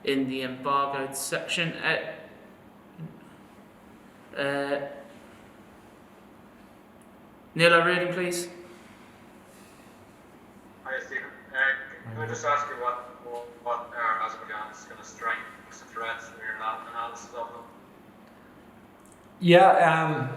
in the embargoed section. Neil O'Riordan, please. Hi, Stephen. Can I just ask you what are Azerbaijan's kind of strengths and threats in your analysis of them? Yeah,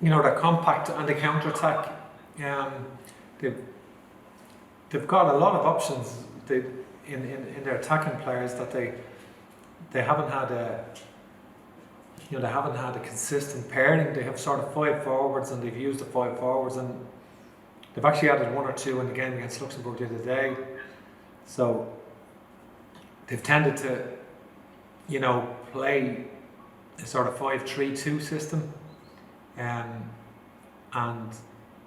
they're compact and the counter-attack. They've got a lot of options in their attacking players that they haven't had a consistent pairing. They have sort of 5 forwards and they've used the 5 forwards, and they've actually added 1 or 2 in the game against Luxembourg the other day. So they've tended to, play a sort of 5-3-2 system, and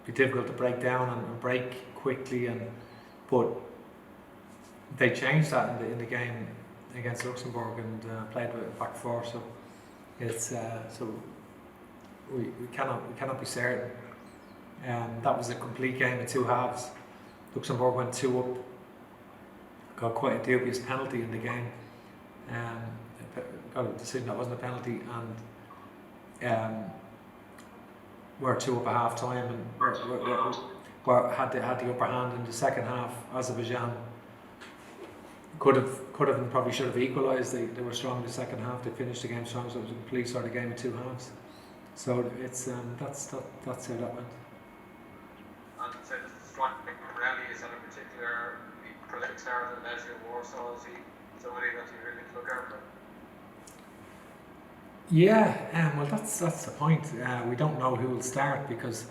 be difficult to break down and break quickly. But they changed that in the game against Luxembourg and played with a back 4. So it's so we cannot be certain. That was a complete game of 2 halves. Luxembourg went 2 up, got quite a dubious penalty in the game, got a decision that wasn't a penalty, and we're 2 up at half time, and had the upper hand in the second half. Azerbaijan could have and probably should have equalised. They were strong in the second half. They finished the game strong, so it was a complete sort of game of 2 halves. So it's that's how that went. And so the striking Morelli, is that a particular prolific star of the Legia Warsaw? Is he somebody that you really look out for? Yeah, well, that's the point. We don't know who will start, because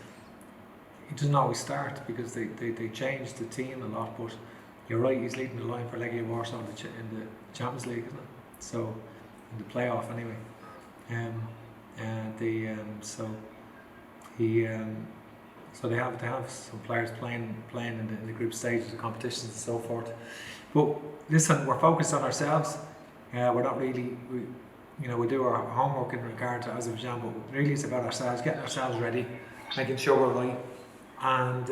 he doesn't always start, because they changed the team a lot. But you're right, he's leading the line for Legia Warsaw in the Champions League, isn't it? So in the playoff anyway. So they have some players playing in the group stages of competitions and so forth. But listen, we're focused on ourselves. We're not really. We do our homework in regard to Azerbaijan, but really it's about ourselves, getting ourselves ready, making sure we're right, and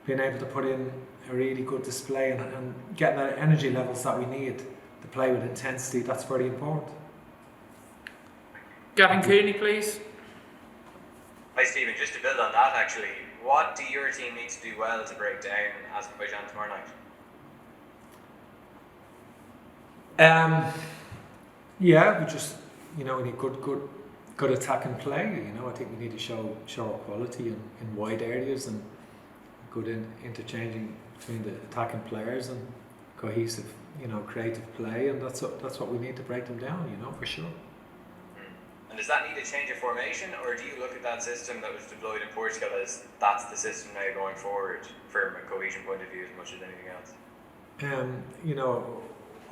being able to put in a really good display and getting the energy levels that we need to play with intensity. That's very important. Gavin Cooney, please. Hi Stephen, just to build on that actually, what do your team need to do well to break down Azerbaijan tomorrow night? Yeah, we just, we need good attacking play. I think we need to show our quality in wide areas, and good interchanging between the attacking players, and cohesive, creative play, and that's what we need to break them down, for sure. And does that need to change your formation, or do you look at that system that was deployed in Portugal as that's the system now going forward from a cohesion point of view as much as anything else?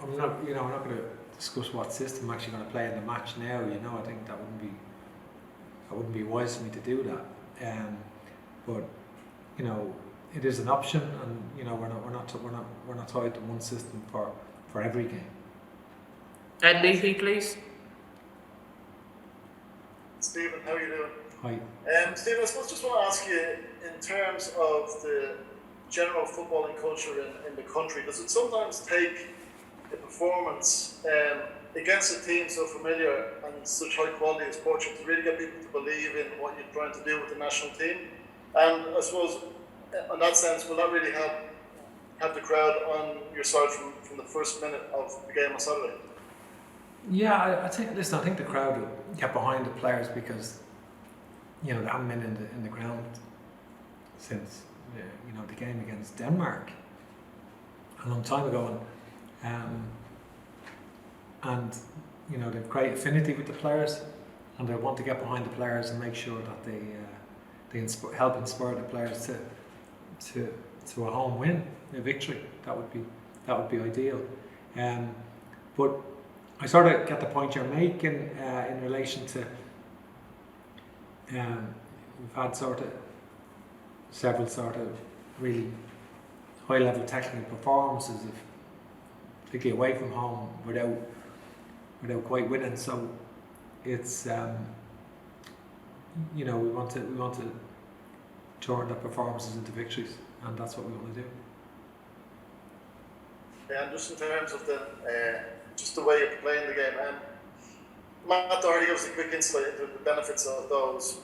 I'm not going to discuss what system I'm actually going to play in the match now. I think that wouldn't be wise for me to do that. But it is an option, and we're not tied to one system for every game. Ed Leafy, please. Stephen, how are you doing? Hi. Stephen, I suppose just want to ask you, in terms of the general footballing culture in the country, does it sometimes take a performance against a team so familiar and such high quality as Portugal to really get people to believe in what you're trying to do with the national team? And I suppose, in that sense, will that really have the crowd on your side from the first minute of the game on Saturday? Yeah, I think the crowd will get behind the players, because they haven't been in the ground since the game against Denmark a long time ago, and they've great affinity with the players, and they want to get behind the players and make sure that they help inspire the players to a home win, a victory. That would be ideal. But I sort of get the point you're making in relation to we've had several really high level technical performances, particularly away from home, without quite winning. So it's we want to turn the performances into victories, and that's what we want to do. And just in terms of the just the way of playing the game, Matt Doherty gives a quick insight into the benefits of those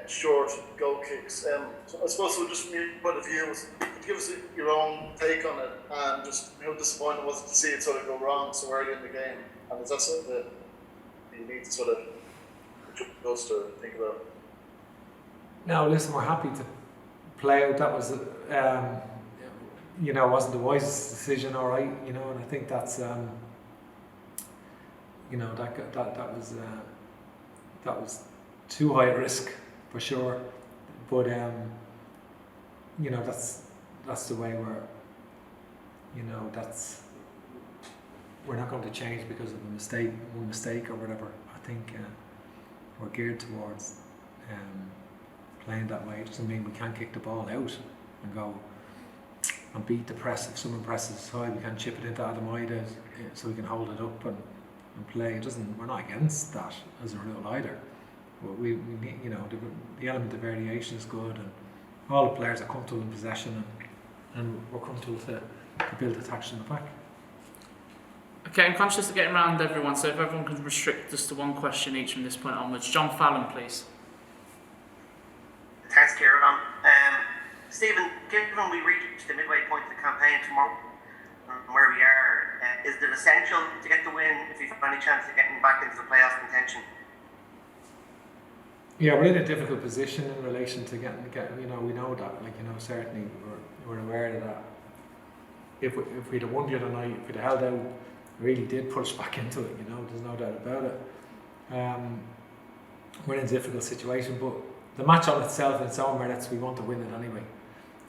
short goal kicks. So I suppose so just from your point of view, give us your own take on it, and just how disappointing was it to see it sort of go wrong so early in the game, and is that something that you need to sort of just to think about? No, listen, we're happy to play out. That was, wasn't the wisest decision, all right, and I think that's, that was too high a risk for sure. But that's the way we're not going to change because of one mistake or whatever. I think we're geared towards playing that way. It doesn't mean we can't kick the ball out and go and beat the press. If someone presses high, we can chip it into Adam Ida so we can hold it up and play. We're not against that as a rule either. But we need, the element of variation is good, and all the players are comfortable in possession, and we're comfortable to build attacks in the back. Okay, I'm conscious of getting around everyone, so if everyone can restrict us to one question each from this point onwards. John Fallon, please. Thanks, Kieran. Stephen, given we reach the midway point of the campaign tomorrow, where we are, is it essential to get the win if you've any chance of getting back into the playoff contention? Yeah, we're in a difficult position in relation to getting we know that, certainly we're aware of that. If we'd have won the other night, if we'd have held out, it really did put us back into it, there's no doubt about it. We're in a difficult situation, but the match on itself in its own merits, we want to win it anyway,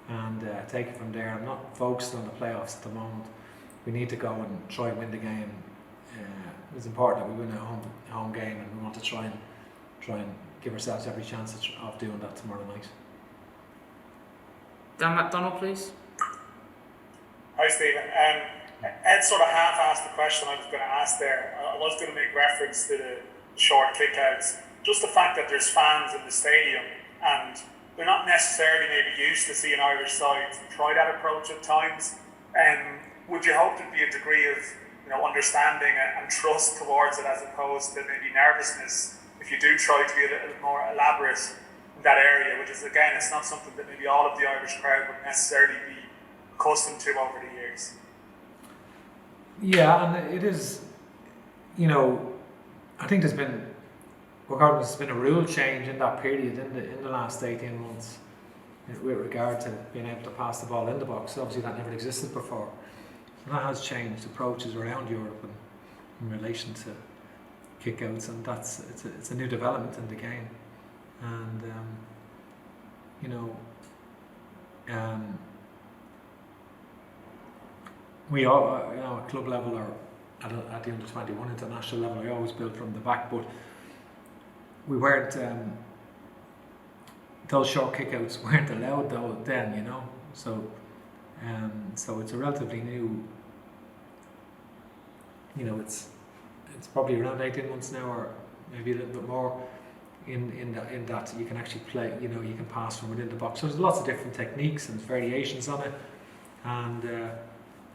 and take it from there. I'm not focused on the playoffs at the moment. We need to go and try and win the game. It's important that we win a home game, and we want to try and give ourselves every chance of doing that tomorrow night. Dan McDonald, please. Hi, Stephen. Ed sort of half asked the question I was going to ask there. I was going to make reference to the short kickouts. Just the fact that there's fans in the stadium, and they're not necessarily maybe used to seeing Irish sides try that approach at times. Would you hope there'd be a degree of understanding and trust towards it, as opposed to maybe nervousness if you do try to be a little more elaborate in that area, which is, again, it's not something that maybe all of the Irish crowd would necessarily be accustomed to over the years? Yeah, and it is, I think there's been a rule change in that period in the last 18 months with regard to being able to pass the ball in the box. Obviously that never existed before. And that has changed approaches around Europe in relation to kickouts, and it's a new development in the game. And we all, at club level or at the under-21 international level, I always build from the back, but we weren't, those short kickouts weren't allowed though then, so it's a relatively new, it's probably around 18 months now, or maybe a little bit more, in that you can actually play, you can pass from within the box. So there's lots of different techniques and variations on it, and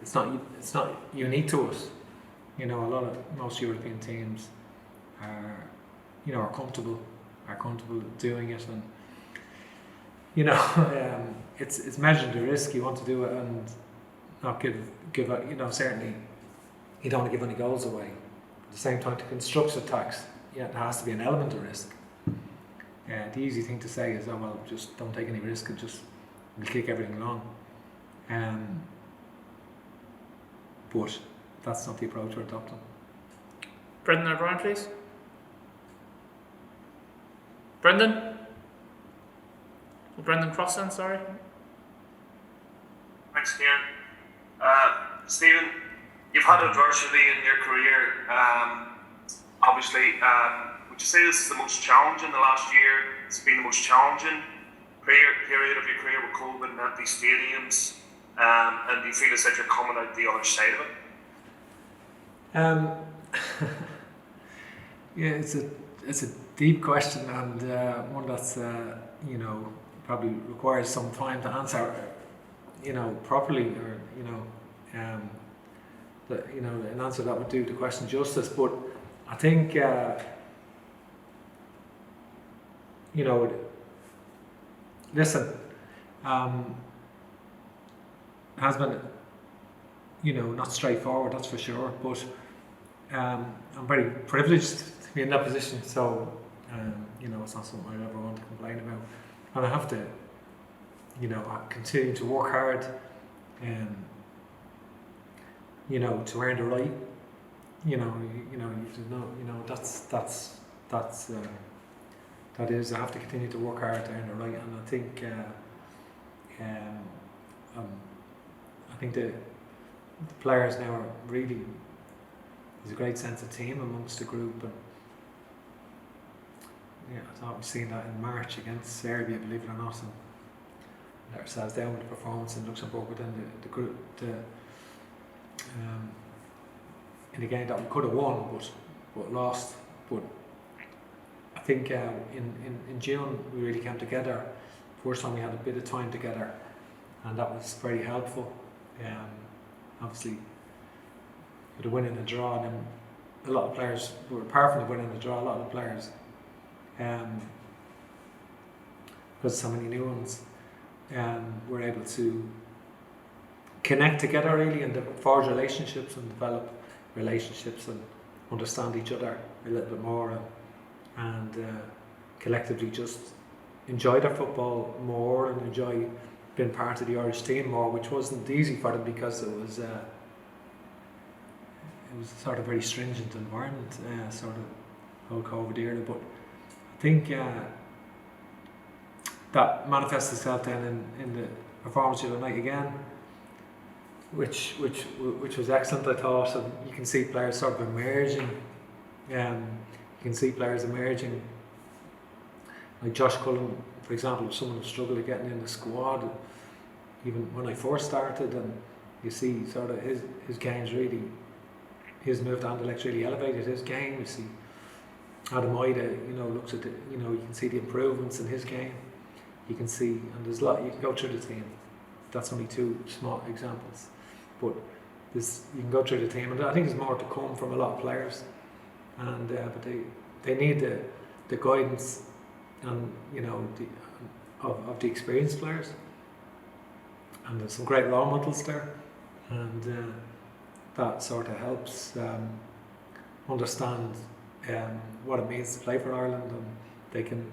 it's not unique to us. Most European teams are comfortable doing it, and it's measuring the risk. You want to do it and not give up. Certainly you don't want to give any goals away. At the same time, to construct attacks, there has to be an element of risk. The easy thing to say is, just don't take any risk and just we'll kick everything long. But that's not the approach we're adopting. Brendan O'Brien, please. Brendan? Or Brendan Crossan, sorry. Thanks, Kieran. Stephen, you've had adversity in your career. Obviously, would you say this is the most challenging the last year? It's been the most challenging period of your career with COVID and empty stadiums. And do you feel as if you're coming out the other side of it? Yeah, it's a deep question, and one that's probably requires some time to answer properly, or an answer that would do the question justice. But I think listen, it has been not straightforward, that's for sure. But I'm very privileged to be in that position. So it's not something I ever want to complain about, and I have to I continue to work hard to earn the right. That is, I have to continue to work hard to earn the right, and I think the players now are really, there's a great sense of team amongst the group, and I thought we've seen that in March against Serbia, believe it or not, and let ourselves down with the performance in Luxembourg within the group, in a game that we could have won but lost. But I think in June we really came together. First time we had a bit of time together, and that was very helpful. Obviously, with the win and the draw, and then a lot of players were, apart from the win and the draw, a lot of the players, because so many new ones, were able to connect together really, and forge relationships and develop relationships and understand each other a little bit more, and collectively just enjoy their football more and enjoy being part of the Irish team more, which wasn't easy for them because it was a sort of very stringent environment, sort of whole COVID era. But I think that manifests itself then in the performance of the night again, which was excellent, I thought. And you can see players sort of emerging. You can see players emerging, like Josh Cullen, for example, was someone who struggled at getting in the squad, even when I first started. And you see sort of his game's really, his move to Anderlecht really elevated his game. You see Adam Ida, looks at you can see the improvements in his game. You can see, and there's a lot, you can go through the team. That's only two small examples, but you can go through the team, and I think there's more to come from a lot of players, and but they need the guidance and of the experienced players, and there's some great role models there, and that sort of helps understand what it means to play for Ireland, and they can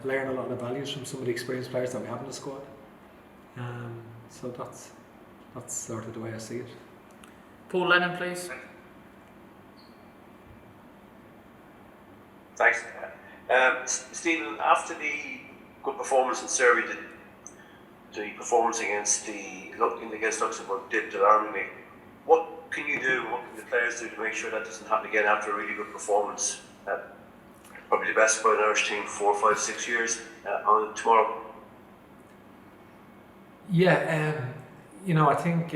learn a lot of values from some of the experienced players that we have in the squad. So that's sort of the way I see it. Paul Lennon, please. Thanks. Stephen, after the good performance in Serbia, the performance against Luxembourg did alarmingly. What can you do? What can the players do to make sure that doesn't happen again after a really good performance? Probably the best by an Irish team 4, 5, 6 years on tomorrow. Yeah, I think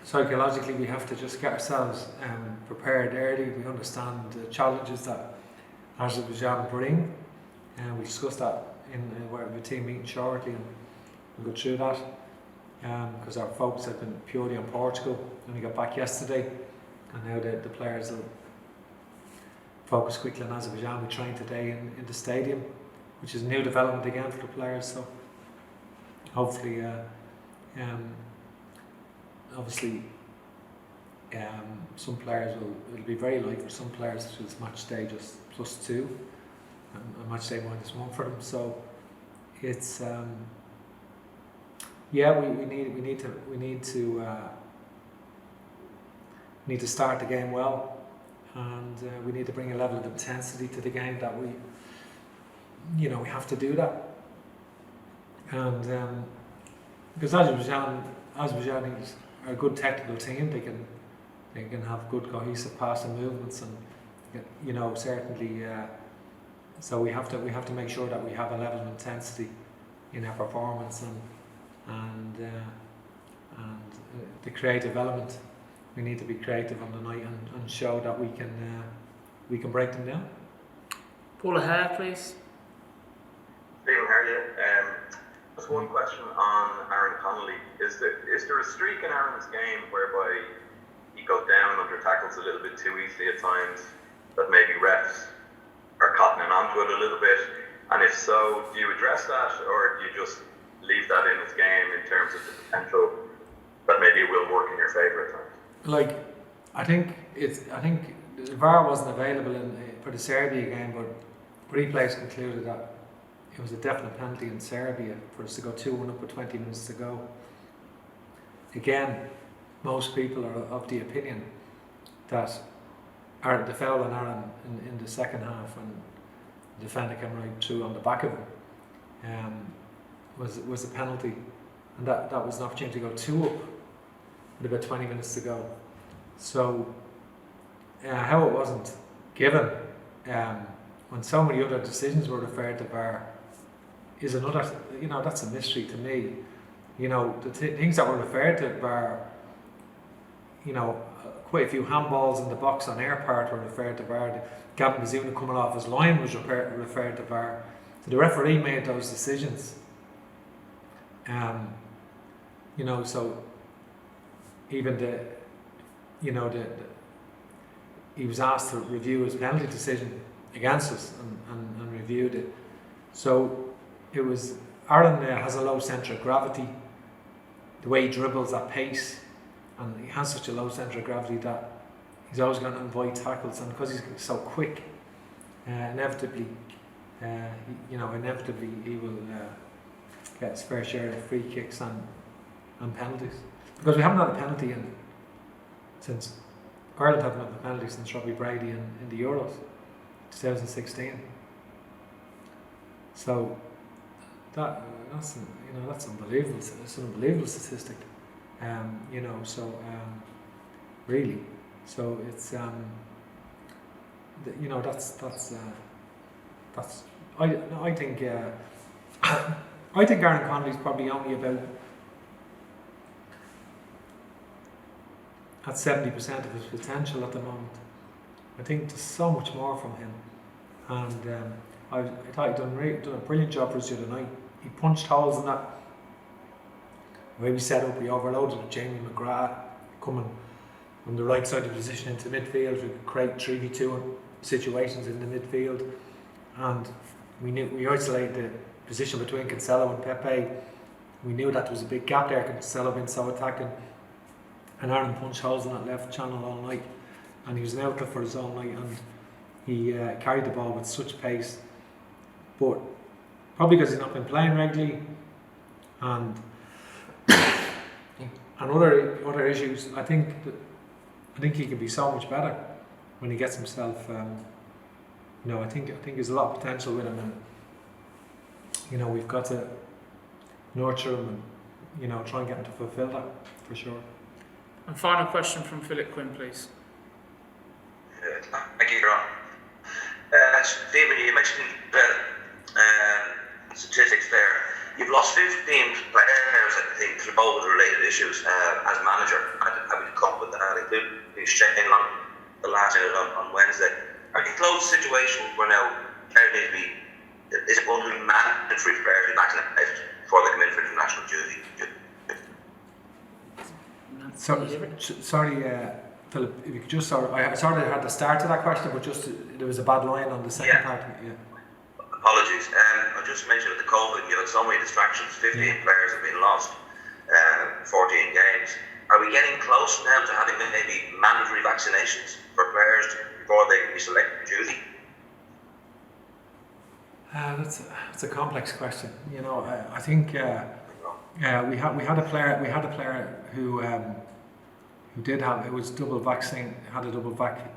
psychologically we have to just get ourselves prepared early. We understand the challenges that Azerbaijan bring, and we discussed that in the team meeting shortly, and we'll go through that because our focus had been purely on Portugal, and we got back yesterday, and now the players will focus quickly on Azerbaijan. We trained today in the stadium, which is a new development again for the players, so hopefully obviously some players it'll be very light for some players, which is match day just +2 and match day -1 for them, so it's we need to start the game well, and we need to bring a level of intensity to the game that we have to do that, and because Azerbaijanis are a good technical team, they can have good cohesive passing movements, and certainly so we have to make sure that we have a level of intensity in our performance, and the creative element. We need to be creative on the night and show that we can break them down. Paul O'Hare, please. Stephen, how are you? Just one question on Aaron Connolly. is there a streak in Aaron's game whereby he got down under tackles a little bit too easily at times that maybe refs are cottoning onto it a little bit? And if so, do you address that, or do you just leave that in his game in terms of the potential that maybe it will work in your favour at times? Like, I think the VAR wasn't available for the Serbia game, but replays concluded that it was a definite penalty in Serbia for us to go 2-1 up with 20 minutes to go. Again, most people are of the opinion that the foul on Aaron in the second half, and the defender came right through on the back of him, was a penalty, and that was an opportunity to go 2 up with about 20 minutes to go. So how it wasn't given when so many other decisions were referred to VAR is another, that's a mystery to me. The things that were referred to VAR, quite a few handballs in the box on our part were referred to VAR. Gavin Bazuna coming off his line was referred to VAR. So the referee made those decisions. So even he was asked to review his penalty decision against us and reviewed it. So it was, Aaron has a low centre of gravity. The way he dribbles at pace, and he has such a low centre of gravity that he's always going to avoid tackles, and because he's so quick, inevitably he will get his fair share of free kicks and penalties. Because we haven't had a penalty since Ireland haven't had a penalty since Robbie Brady in the Euros, 2016. So that's unbelievable. It's an unbelievable statistic. Really. So it's I think Aaron Connolly's probably only about at 70% of his potential at the moment. I think there's so much more from him, and I thought he'd done a brilliant job for us the other night. He punched holes in that. The way we set up, we overloaded with Jamie McGrath coming from the right side of the position into midfield. We could create 3v2 situations in the midfield, and we isolated the position between Cancelo and Pepe. We knew that there was a big gap there. Cancelo being so attacking, and Aaron punched holes in that left channel all night, and he was an outlet for us all night, and he carried the ball with such pace. But probably because he's not been playing regularly, and other issues, I think he can be so much better when he gets himself. I think there's a lot of potential with him, and we've got to nurture him and try and get him to fulfil that for sure. And final question from Philip Quinn, please. Thank you, Ron. Stephen, you mentioned statistics there. You've lost 15 players, I think, through COVID-related issues as manager. I'm happy to come with that, including Shane on the last minute on Wednesday. Are you close to a situation where now players need to be, is it going to be mandatory for players to be vaccinated before they come in for international duty? Sorry, Philip, if you could just, I sort of had the start to that question, but there was a bad line on the second part. Yeah. Apologies. I just mentioned with the COVID, you had so many distractions. 15 players have been lost, 14 games. Are we getting close now to having maybe mandatory vaccinations for players before they can be selected for duty? That's a complex question. I think we had a player who did have, it was double vaccine, had a double vac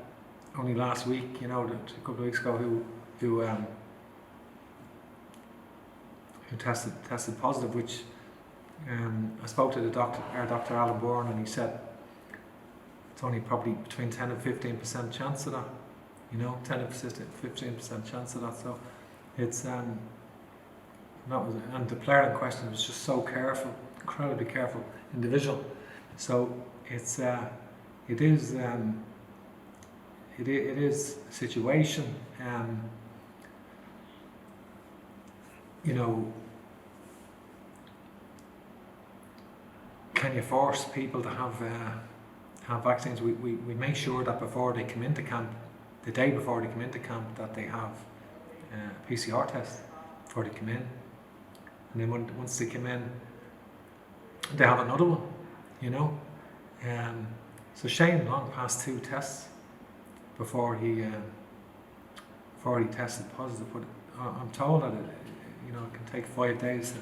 only last week. A couple of weeks ago, who tested positive, which I spoke to our doctor Alan Bourne, and he said it's only probably between 10 and 15% chance of that. 10 and 15% chance of that. So it's and the player in question was just so careful, incredibly careful individual. So it is a situation. Shane, you force people to have vaccines. We make sure that before they come into camp, the day before they come into camp, that they have a PCR test before they come in. And then once they come in, they have another one, you know. So Shane long passed 2 tests before he tested positive. But I'm told that it can take 5 days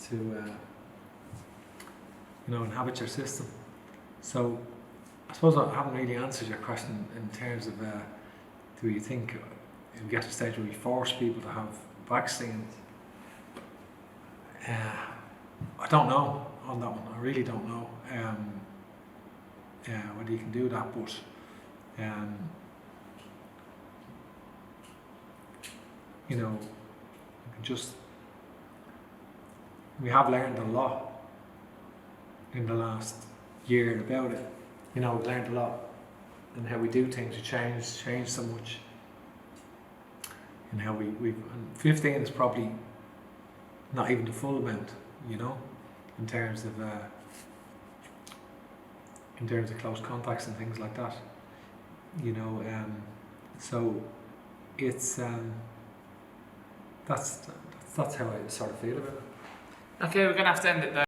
to inhabit your system. So I suppose I haven't really answered your question in terms of do you think if we get to a stage where we force people to have vaccines? I don't know on that one. I really don't know whether you can do that, but we have learned a lot in the last year about it. We've learned a lot in how we do things. We change so much, and how we've. And 15 is probably not even the full amount, in terms of close contacts and things like that. So it's that's how I sort of feel about it. Okay, we're going to have to end it there.